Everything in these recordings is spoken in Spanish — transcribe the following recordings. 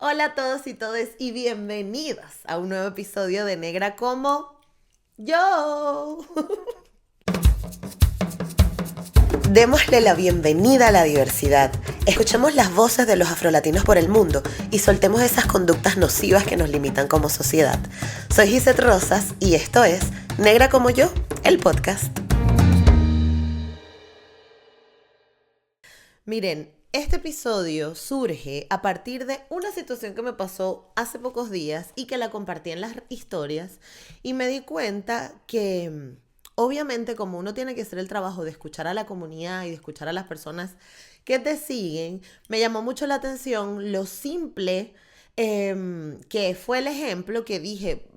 Hola a todos y todas y bienvenidas a un nuevo episodio de Negra como yo. Démosle la bienvenida a la diversidad. Escuchemos las voces de los afrolatinos por el mundo y soltemos esas conductas nocivas que nos limitan como sociedad. Soy Gisette Rosas y esto es Negra como yo, el podcast. Miren, este episodio surge a partir de una situación que me pasó hace pocos días y que la compartí en las historias y me di cuenta que obviamente como uno tiene que hacer el trabajo de escuchar a la comunidad y de escuchar a las personas que te siguen, me llamó mucho la atención lo simple que fue el ejemplo que dije,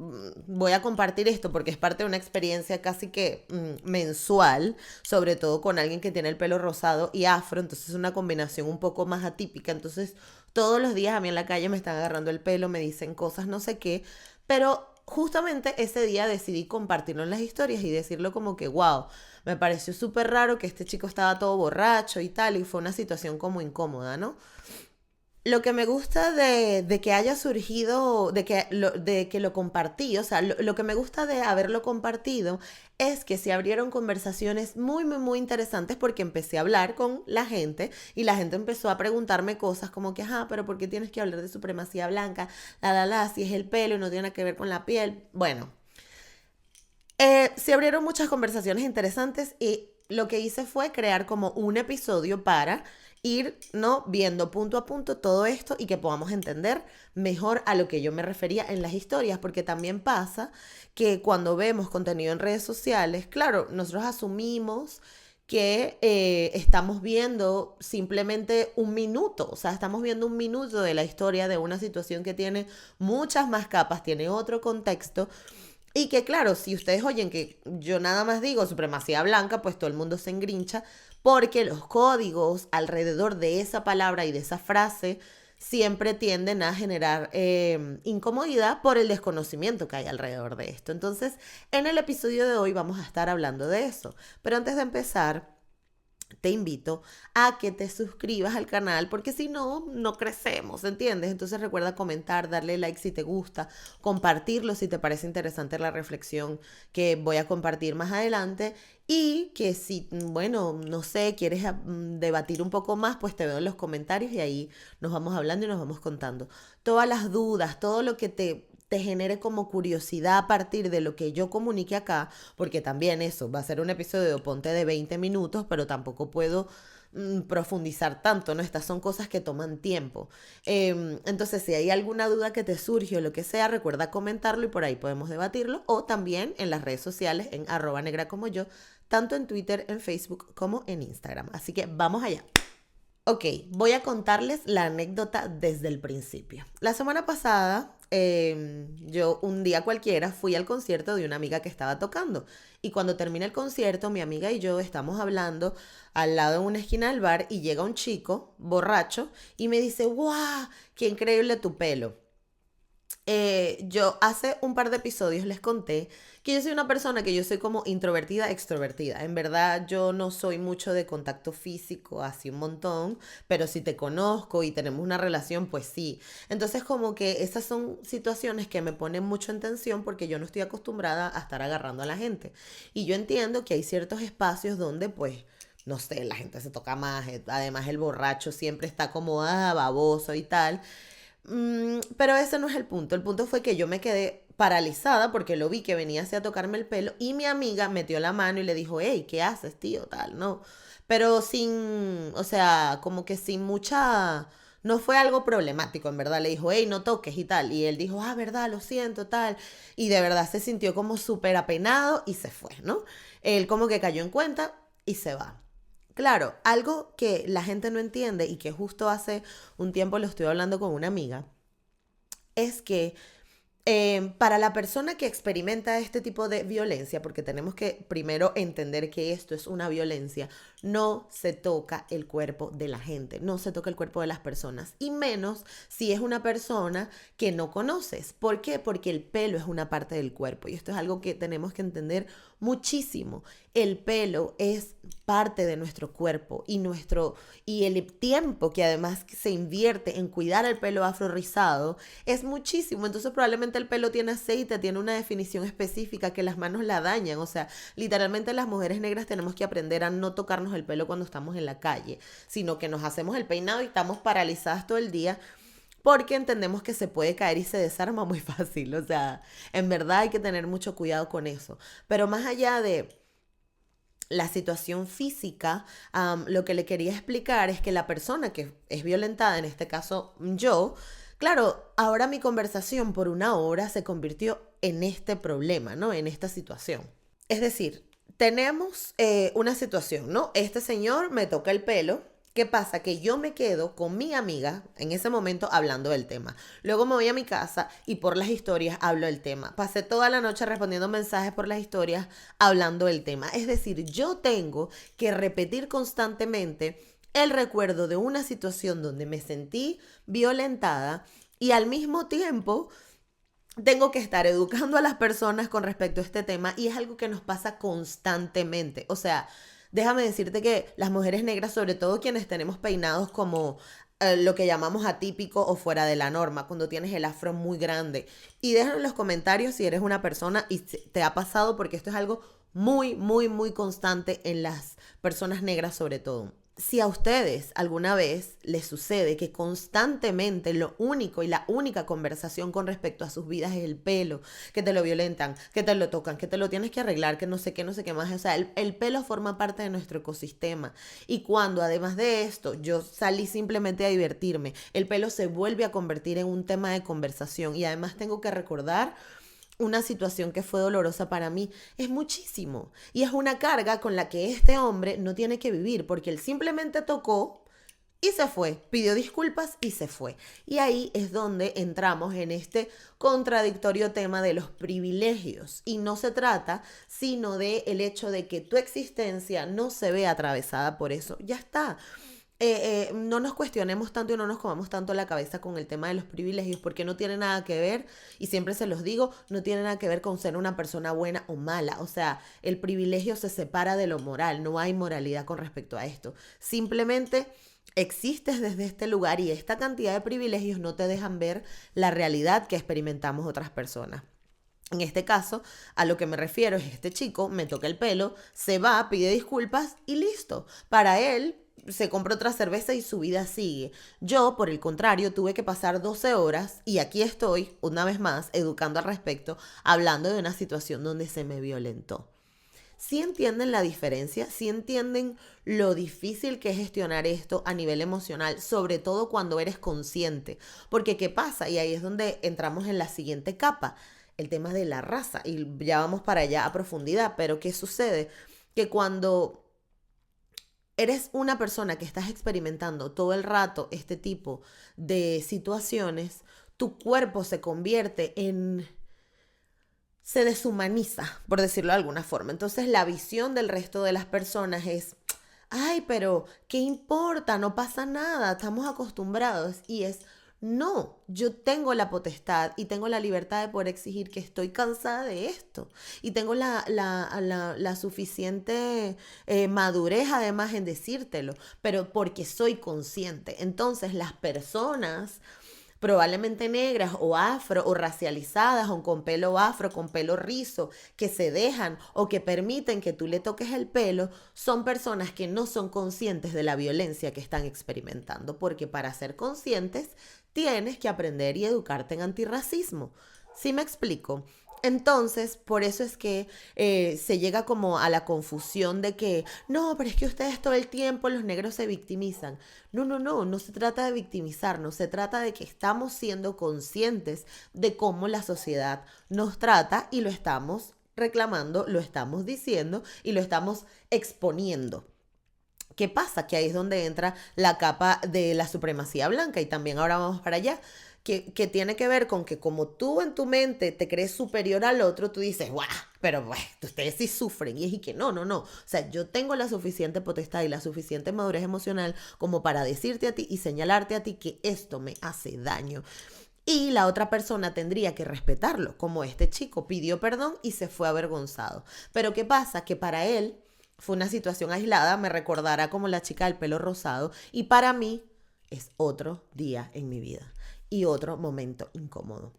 voy a compartir esto porque es parte de una experiencia casi que mensual, sobre todo con alguien que tiene el pelo rosado y afro, entonces es una combinación un poco más atípica, entonces todos los días a mí en la calle me están agarrando el pelo, me dicen cosas, no sé qué, pero justamente ese día decidí compartirlo en las historias y decirlo como que, wow, me pareció súper raro que este chico estaba todo borracho y tal, y fue una situación como incómoda, ¿no? Lo que me gusta de que haya surgido, de que lo compartí, o sea, lo que me gusta de haberlo compartido es que se abrieron conversaciones muy interesantes porque empecé a hablar con la gente y la gente empezó a preguntarme cosas como que, ajá, pero ¿por qué tienes que hablar de supremacía blanca? Si es el pelo y no tiene nada que ver con la piel. Bueno, se abrieron muchas conversaciones interesantes y lo que hice fue crear como un episodio para ir, ¿no? Viendo punto a punto todo esto y que podamos entender mejor a lo que yo me refería en las historias, porque también pasa que cuando vemos contenido en redes sociales, claro, nosotros asumimos que estamos viendo simplemente un minuto, o sea, estamos viendo un minuto de la historia de una situación que tiene muchas más capas, tiene otro contexto y que claro, si ustedes oyen que yo nada más digo supremacía blanca, pues todo el mundo se engrincha porque los códigos alrededor de esa palabra y de esa frase siempre tienden a generar incomodidad por el desconocimiento que hay alrededor de esto. Entonces, en el episodio de hoy vamos a estar hablando de eso. Pero antes de empezar, te invito a que te suscribas al canal porque si no, no crecemos, ¿entiendes? Entonces recuerda comentar, darle like si te gusta, compartirlo si te parece interesante la reflexión que voy a compartir más adelante y que si, bueno, no sé, quieres debatir un poco más, pues te veo en los comentarios y ahí nos vamos hablando y nos vamos contando. Todas las dudas, todo lo que te genere como curiosidad a partir de lo que yo comunique acá, porque también eso va a ser un episodio, ponte de 20 minutos, pero tampoco puedo profundizar tanto, ¿no? Estas son cosas que toman tiempo. Entonces, si hay alguna duda que te surge o lo que sea, recuerda comentarlo y por ahí podemos debatirlo, o también en las redes sociales, en @negra como yo, tanto en Twitter, en Facebook como en Instagram. Así que vamos allá. Ok, voy a contarles la anécdota desde el principio. La semana pasada, yo un día cualquiera fui al concierto de una amiga que estaba tocando y cuando termina el concierto, mi amiga y yo estamos hablando al lado de una esquina del bar y llega un chico borracho y me dice, ¡guau! ¡Qué increíble tu pelo! Yo hace un par de episodios les conté que yo soy una persona que yo soy como introvertida, extrovertida. En verdad yo no soy mucho de contacto físico, así un montón, pero si te conozco y tenemos una relación, pues sí. Entonces como que esas son situaciones que me ponen mucho en tensión porque yo no estoy acostumbrada a estar agarrando a la gente. Y yo entiendo que hay ciertos espacios donde pues no sé, la gente se toca más, además el borracho siempre está como, baboso y tal. Pero ese no es el punto. El punto fue que yo me quedé paralizada porque lo vi que venía hacia tocarme el pelo y mi amiga metió la mano y le dijo, hey, ¿qué haces, tío? Tal, ¿no? Pero sin, o sea, como que sin mucha, no fue algo problemático, en verdad. Le dijo, hey, no toques y tal. Y él dijo, verdad, lo siento, tal. Y de verdad se sintió como súper apenado y se fue, ¿no? Él como que cayó en cuenta y se va. Claro, algo que la gente no entiende y que justo hace un tiempo lo estoy hablando con una amiga, es que para la persona que experimenta este tipo de violencia, porque tenemos que primero entender que esto es una violencia, no se toca el cuerpo de la gente, no se toca el cuerpo de las personas, y menos si es una persona que no conoces. ¿Por qué? Porque el pelo es una parte del cuerpo y esto es algo que tenemos que entender muchísimo. El pelo es parte de nuestro cuerpo y el tiempo que además se invierte en cuidar el pelo afro rizado es muchísimo. Entonces probablemente el pelo tiene aceite, tiene una definición específica que las manos la dañan. O sea, literalmente las mujeres negras tenemos que aprender a no tocarnos el pelo cuando estamos en la calle, sino que nos hacemos el peinado y estamos paralizadas todo el día porque entendemos que se puede caer y se desarma muy fácil. O sea, en verdad hay que tener mucho cuidado con eso. Pero más allá de la situación física, lo que le quería explicar es que la persona que es violentada, en este caso yo, claro, ahora mi conversación por una hora se convirtió en este problema, ¿no? En esta situación. Es decir, tenemos una situación, ¿no? Este señor me toca el pelo. ¿Qué pasa? Que yo me quedo con mi amiga en ese momento hablando del tema. Luego me voy a mi casa y por las historias hablo del tema. Pasé toda la noche respondiendo mensajes por las historias hablando del tema. Es decir, yo tengo que repetir constantemente el recuerdo de una situación donde me sentí violentada y al mismo tiempo tengo que estar educando a las personas con respecto a este tema y es algo que nos pasa constantemente. O sea, déjame decirte que las mujeres negras, sobre todo quienes tenemos peinados como lo que llamamos atípico o fuera de la norma, cuando tienes el afro muy grande. Y déjame en los comentarios si eres una persona y te ha pasado, porque esto es algo muy, muy, muy constante en las personas negras sobre todo. Si a ustedes alguna vez les sucede que constantemente lo único y la única conversación con respecto a sus vidas es el pelo, que te lo violentan, que te lo tocan, que te lo tienes que arreglar, que no sé qué más, o sea, el pelo forma parte de nuestro ecosistema y cuando además de esto yo salí simplemente a divertirme, el pelo se vuelve a convertir en un tema de conversación y además tengo que recordar una situación que fue dolorosa para mí, es muchísimo. Y es una carga con la que este hombre no tiene que vivir, porque él simplemente tocó y se fue, pidió disculpas y se fue. Y ahí es donde entramos en este contradictorio tema de los privilegios. Y no se trata sino de el hecho de que tu existencia no se ve atravesada por eso. Ya está. No nos cuestionemos tanto y no nos comamos tanto la cabeza con el tema de los privilegios, porque no tiene nada que ver, y siempre se los digo, no tiene nada que ver con ser una persona buena o mala. O sea, el privilegio se separa de lo moral, no hay moralidad con respecto a esto. Simplemente existes desde este lugar y esta cantidad de privilegios no te dejan ver la realidad que experimentamos otras personas. En este caso, a lo que me refiero es este chico me toca el pelo, se va, pide disculpas y listo. Para él se compra otra cerveza y su vida sigue. Yo, por el contrario, tuve que pasar 12 horas y aquí estoy, una vez más, educando al respecto, hablando de una situación donde se me violentó. ¿Sí entienden la diferencia? ¿Sí entienden lo difícil que es gestionar esto a nivel emocional, sobre todo cuando eres consciente? Porque ¿qué pasa? Y ahí es donde entramos en la siguiente capa, el tema de la raza, y ya vamos para allá a profundidad, pero ¿qué sucede? Que cuando eres una persona que estás experimentando todo el rato este tipo de situaciones, tu cuerpo se convierte en se deshumaniza, por decirlo de alguna forma. Entonces la visión del resto de las personas es, ay, pero ¿qué importa? No pasa nada, estamos acostumbrados. Y es, no, yo tengo la potestad y tengo la libertad de poder exigir que estoy cansada de esto. Y tengo la suficiente madurez además en decírtelo, pero porque soy consciente. Entonces las personas probablemente negras o afro o racializadas o con pelo afro, con pelo rizo, que se dejan o que permiten que tú le toques el pelo, son personas que no son conscientes de la violencia que están experimentando, porque para ser conscientes tienes que aprender y educarte en antirracismo. ¿Sí me explico? Entonces, por eso es que se llega como a la confusión de que, no, pero es que ustedes todo el tiempo los negros se victimizan. No, no, no, no se trata de victimizarnos, se trata de que estamos siendo conscientes de cómo la sociedad nos trata y lo estamos reclamando, lo estamos diciendo y lo estamos exponiendo. ¿Qué pasa? Que ahí es donde entra la capa de la supremacía blanca y también ahora vamos para allá, que tiene que ver con que como tú en tu mente te crees superior al otro, tú dices, guau, pero bueno, ustedes sí sufren. Y es y que no, no, no. O sea, yo tengo la suficiente potestad y la suficiente madurez emocional como para decirte a ti y señalarte a ti que esto me hace daño. Y la otra persona tendría que respetarlo, como este chico pidió perdón y se fue avergonzado. Pero ¿qué pasa? Que para él fue una situación aislada, me recordará como la chica del pelo rosado, y para mí es otro día en mi vida y otro momento incómodo.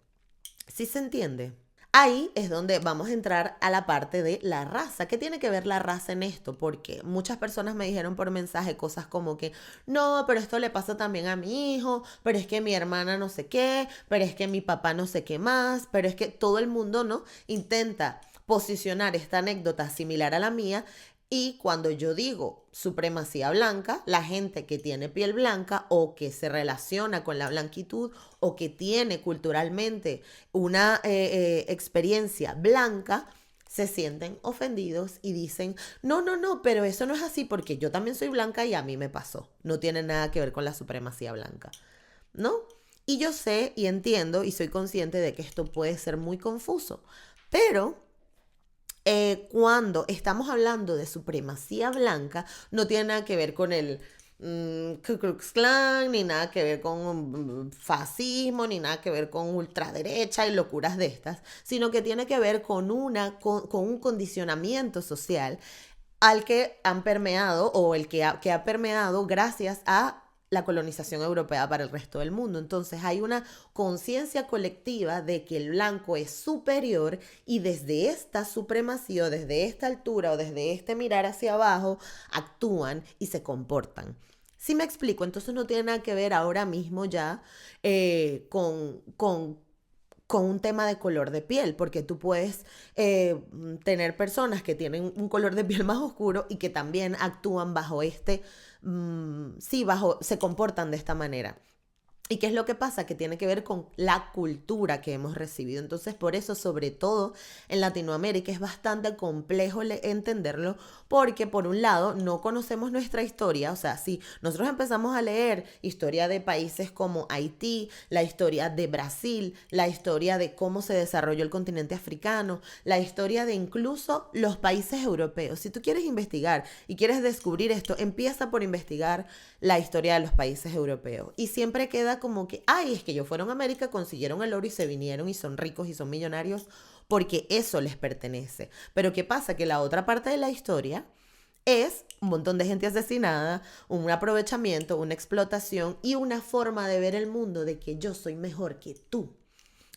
¿Sí se entiende? Ahí es donde vamos a entrar a la parte de la raza. ¿Qué tiene que ver la raza en esto? Porque muchas personas me dijeron por mensaje cosas como que, no, pero esto le pasa también a mi hijo, pero es que mi hermana no sé qué, pero es que mi papá no sé qué más, pero es que todo el mundo, ¿no? Intenta posicionar esta anécdota similar a la mía y cuando yo digo supremacía blanca, la gente que tiene piel blanca o que se relaciona con la blanquitud o que tiene culturalmente una experiencia blanca, se sienten ofendidos y dicen, no, no, no, pero eso no es así porque yo también soy blanca y a mí me pasó. No tiene nada que ver con la supremacía blanca, ¿no? Y yo sé y entiendo y soy consciente de que esto puede ser muy confuso, pero cuando estamos hablando de supremacía blanca, no tiene nada que ver con el Ku Klux Klan, ni nada que ver con fascismo, ni nada que ver con ultraderecha y locuras de estas, sino que tiene que ver con un condicionamiento social al que han permeado o que ha permeado gracias a la colonización europea para el resto del mundo. Entonces hay una conciencia colectiva de que el blanco es superior y desde esta supremacía, o desde esta altura o desde este mirar hacia abajo, actúan y se comportan. ¿Sí me explico? Entonces no tiene nada que ver ahora mismo ya con un tema de color de piel, porque tú puedes tener personas que tienen un color de piel más oscuro y que también actúan bajo sí, se comportan de esta manera. ¿Y qué es lo que pasa? Que tiene que ver con la cultura que hemos recibido. Entonces, por eso, sobre todo en Latinoamérica, es bastante complejo entenderlo, porque por un lado no conocemos nuestra historia. O sea, si nosotros empezamos a leer historia de países como Haití, la historia de Brasil, la historia de cómo se desarrolló el continente africano, la historia de incluso los países europeos. Si tú quieres investigar y quieres descubrir esto, empieza por investigar la historia de los países europeos. Y siempre queda como que, ay, es que ellos fueron a América, consiguieron el oro y se vinieron y son ricos y son millonarios porque eso les pertenece. Pero ¿qué pasa? Que la otra parte de la historia es un montón de gente asesinada, un aprovechamiento, una explotación y una forma de ver el mundo de que yo soy mejor que tú.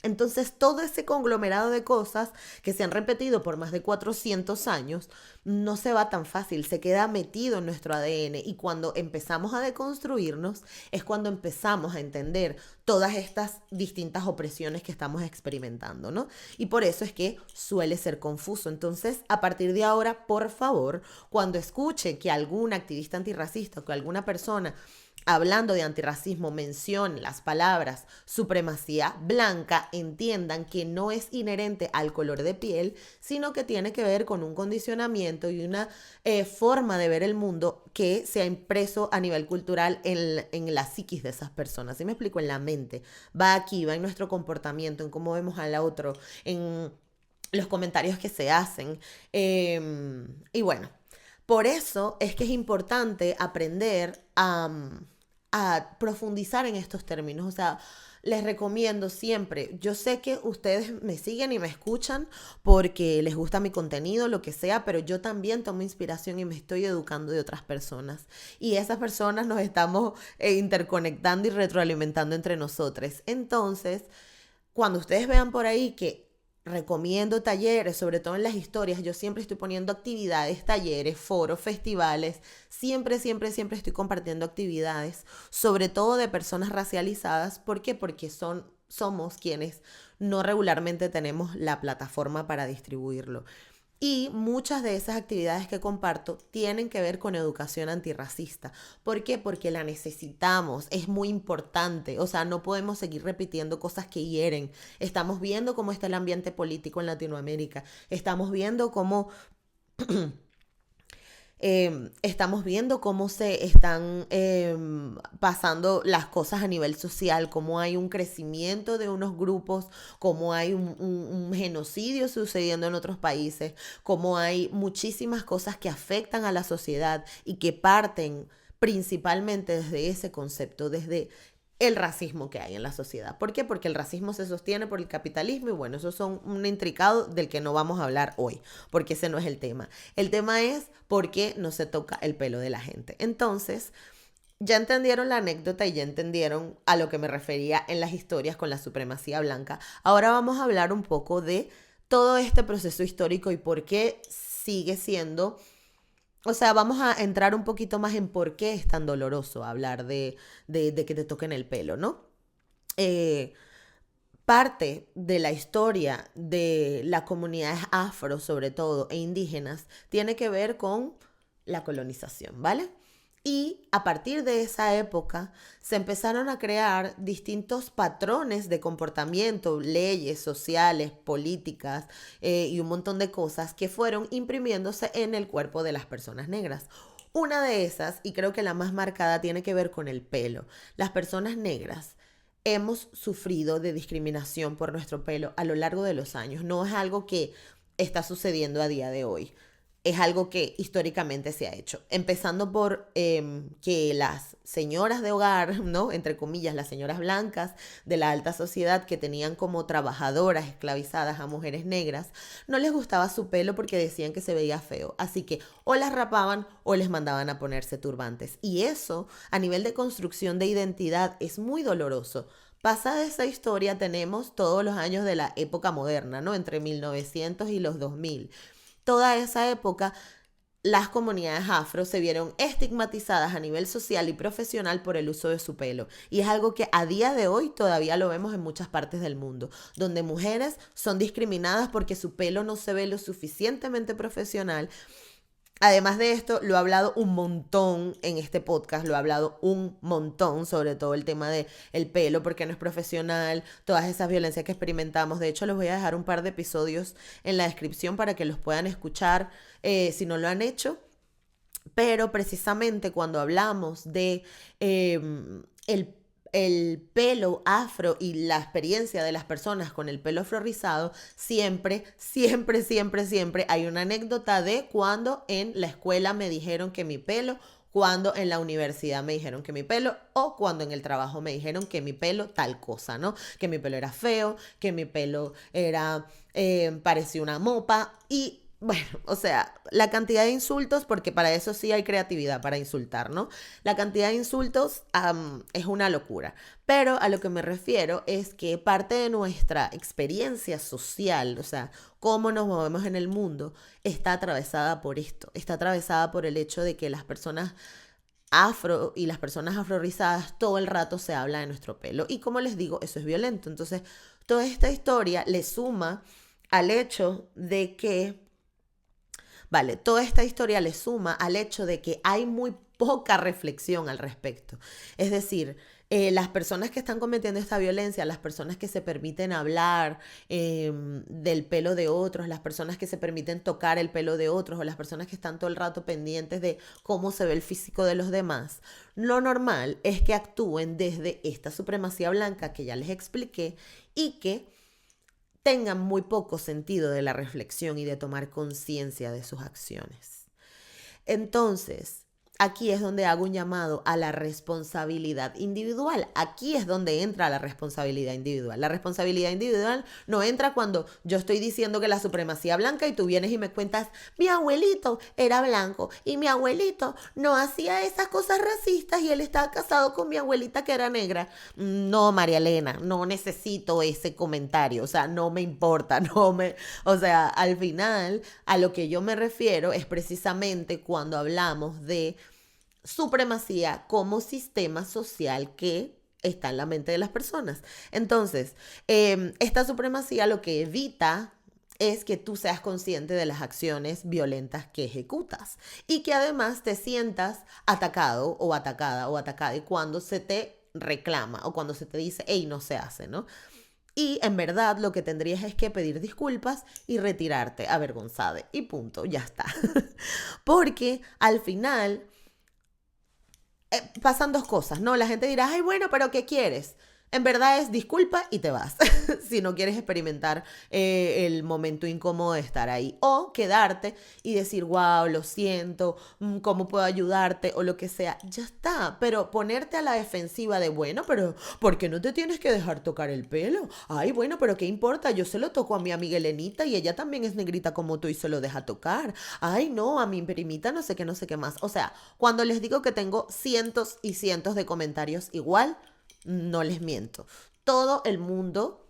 Entonces, todo ese conglomerado de cosas que se han repetido por más de 400 años no se va tan fácil, se queda metido en nuestro ADN y cuando empezamos a deconstruirnos es cuando empezamos a entender todas estas distintas opresiones que estamos experimentando, ¿no? Y por eso es que suele ser confuso. Entonces, a partir de ahora, por favor, cuando escuche que algún activista antirracista o que alguna persona hablando de antirracismo, mencione las palabras supremacía blanca, entiendan que no es inherente al color de piel, sino que tiene que ver con un condicionamiento y una forma de ver el mundo que se ha impreso a nivel cultural en la psiquis de esas personas. ¿Sí me explico? En la mente. Va aquí, va en nuestro comportamiento, en cómo vemos al otro, en los comentarios que se hacen. Y bueno, por eso es que es importante aprender a profundizar en estos términos. O sea, les recomiendo siempre, yo sé que ustedes me siguen y me escuchan porque les gusta mi contenido, lo que sea, pero yo también tomo inspiración y me estoy educando de otras personas. Y esas personas nos estamos interconectando y retroalimentando entre nosotros. Entonces, cuando ustedes vean por ahí que recomiendo talleres, sobre todo en las historias, yo siempre estoy poniendo actividades, talleres, foros, festivales, siempre, siempre, siempre estoy compartiendo actividades, sobre todo de personas racializadas. ¿Por qué? Porque somos quienes no regularmente tenemos la plataforma para distribuirlo. Y muchas de esas actividades que comparto tienen que ver con educación antirracista. ¿Por qué? Porque la necesitamos, es muy importante. O sea, no podemos seguir repitiendo cosas que hieren. Estamos viendo cómo está el ambiente político en Latinoamérica. Estamos viendo cómo Estamos viendo cómo se están pasando las cosas a nivel social, cómo hay un crecimiento de unos grupos, cómo hay un genocidio sucediendo en otros países, cómo hay muchísimas cosas que afectan a la sociedad y que parten principalmente desde ese concepto, desde el racismo que hay en la sociedad. ¿Por qué? Porque el racismo se sostiene por el capitalismo y bueno, eso son un intricado del que no vamos a hablar hoy, porque ese no es el tema. El tema es por qué no se toca el pelo de la gente. Entonces, ya entendieron la anécdota y ya entendieron a lo que me refería en las historias con la supremacía blanca. Ahora vamos a hablar un poco de todo este proceso histórico y por qué sigue siendo, o sea, vamos a entrar un poquito más en por qué es tan doloroso hablar de que te toquen el pelo, ¿no? Eh, Parte de la historia de las comunidades afro, sobre todo, e indígenas, tiene que ver con la colonización, ¿vale? Y a partir de esa época se empezaron a crear distintos patrones de comportamiento, leyes sociales, políticas y un montón de cosas que fueron imprimiéndose en el cuerpo de las personas negras. Una de esas, y creo que la más marcada, tiene que ver con el pelo. Las personas negras hemos sufrido de discriminación por nuestro pelo a lo largo de los años. No es algo que está sucediendo a día de hoy. Es algo que históricamente se ha hecho. Empezando por que las señoras de hogar, ¿no? Entre comillas, las señoras blancas de la alta sociedad que tenían como trabajadoras esclavizadas a mujeres negras, no les gustaba su pelo porque decían que se veía feo. Así que o las rapaban o les mandaban a ponerse turbantes. Y eso, a nivel de construcción de identidad, es muy doloroso. Pasada esa historia tenemos todos los años de la época moderna, ¿no? Entre 1900 y los 2000. Toda esa época, las comunidades afro se vieron estigmatizadas a nivel social y profesional por el uso de su pelo. Y es algo que a día de hoy todavía lo vemos en muchas partes del mundo, donde mujeres son discriminadas porque su pelo no se ve lo suficientemente profesional. Además de esto, lo he hablado un montón en este podcast, lo he hablado un montón sobre todo el tema de el pelo, porque no es profesional, todas esas violencias que experimentamos. De hecho, les voy a dejar un par de episodios en la descripción para que los puedan escuchar si no lo han hecho. Pero precisamente cuando hablamos de el el pelo afro y la experiencia de las personas con el pelo afro rizado, siempre hay una anécdota de cuando en la escuela me dijeron que mi pelo, cuando en la universidad me dijeron que mi pelo o cuando en el trabajo me dijeron que mi pelo tal cosa, ¿no? Que mi pelo era feo, que mi pelo era, parecía una mopa y bueno, o sea, la cantidad de insultos, porque para eso sí hay creatividad, para insultar, ¿no? La cantidad de insultos es una locura. Pero a lo que me refiero es que parte de nuestra experiencia social, o sea, cómo nos movemos en el mundo, está atravesada por esto. Está atravesada por el hecho de que las personas afro y las personas afrorizadas todo el rato se habla de nuestro pelo. Y como les digo, eso es violento. Entonces, toda esta historia le suma al hecho de que vale, toda esta historia le suma al hecho de que hay muy poca reflexión al respecto. Es decir, las personas que están cometiendo esta violencia, las personas que se permiten hablar del pelo de otros, las personas que se permiten tocar el pelo de otros o las personas que están todo el rato pendientes de cómo se ve el físico de los demás, lo normal es que actúen desde esta supremacía blanca que ya les expliqué y que tengan muy poco sentido de la reflexión y de tomar conciencia de sus acciones. Entonces, aquí es donde hago un llamado a la responsabilidad individual. Aquí es donde entra la responsabilidad individual. La responsabilidad individual no entra cuando yo estoy diciendo que la supremacía blanca y tú vienes y me cuentas, mi abuelito era blanco y mi abuelito no hacía esas cosas racistas y él estaba casado con mi abuelita que era negra. No, María Elena, no necesito ese comentario. O sea, no me importa, o sea, al final a lo que yo me refiero es precisamente cuando hablamos de supremacía como sistema social que está en la mente de las personas. Entonces, esta supremacía lo que evita es que tú seas consciente de las acciones violentas que ejecutas y que además te sientas atacado o atacada o atacada y cuando se te reclama o cuando se te dice, hey, no se hace, ¿no? Y en verdad lo que tendrías es que pedir disculpas y retirarte avergonzada. Y punto, ya está. Porque al final pasan dos cosas, ¿no? La gente dirá, ay, bueno, pero ¿qué quieres? En verdad es disculpa y te vas, si no quieres experimentar el momento incómodo de estar ahí. O quedarte y decir, wow, lo siento, ¿cómo puedo ayudarte? O lo que sea, ya está. Pero ponerte a la defensiva de, bueno, pero ¿por qué no te tienes que dejar tocar el pelo? Ay, bueno, pero ¿qué importa? Yo se lo toco a mi amiga Elenita y ella también es negrita como tú y se lo deja tocar. Ay, no, a mi primita no sé qué más. O sea, cuando les digo que tengo cientos y cientos de comentarios igual, no les miento. Todo el mundo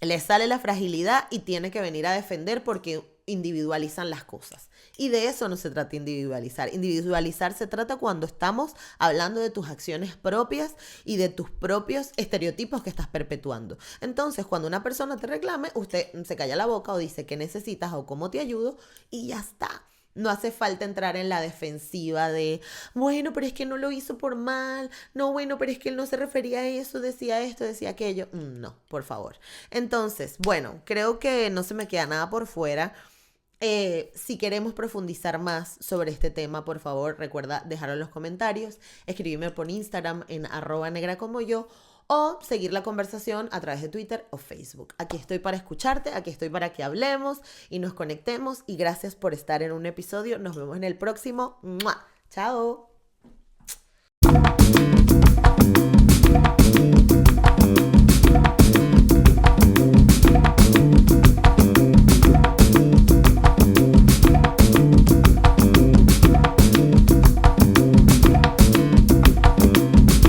le sale la fragilidad y tiene que venir a defender porque individualizan las cosas. Y de eso no se trata individualizar. Individualizar se trata cuando estamos hablando de tus acciones propias y de tus propios estereotipos que estás perpetuando. Entonces, cuando una persona te reclame, usted se calla la boca o dice qué necesitas o cómo te ayudo y ya está. No hace falta entrar en la defensiva de, bueno, pero es que no lo hizo por mal, no, bueno, pero es que él no se refería a eso, decía esto, decía aquello. No, por favor. Entonces, bueno, creo que no se me queda nada por fuera. Si queremos profundizar más sobre este tema, por favor, recuerda dejarlo en los comentarios, escribirme por Instagram en @negracomoyo o seguir la conversación a través de Twitter o Facebook. Aquí estoy para escucharte, aquí estoy para que hablemos y nos conectemos y gracias por estar en un episodio. Nos vemos en el próximo. ¡Mua! ¡Chao!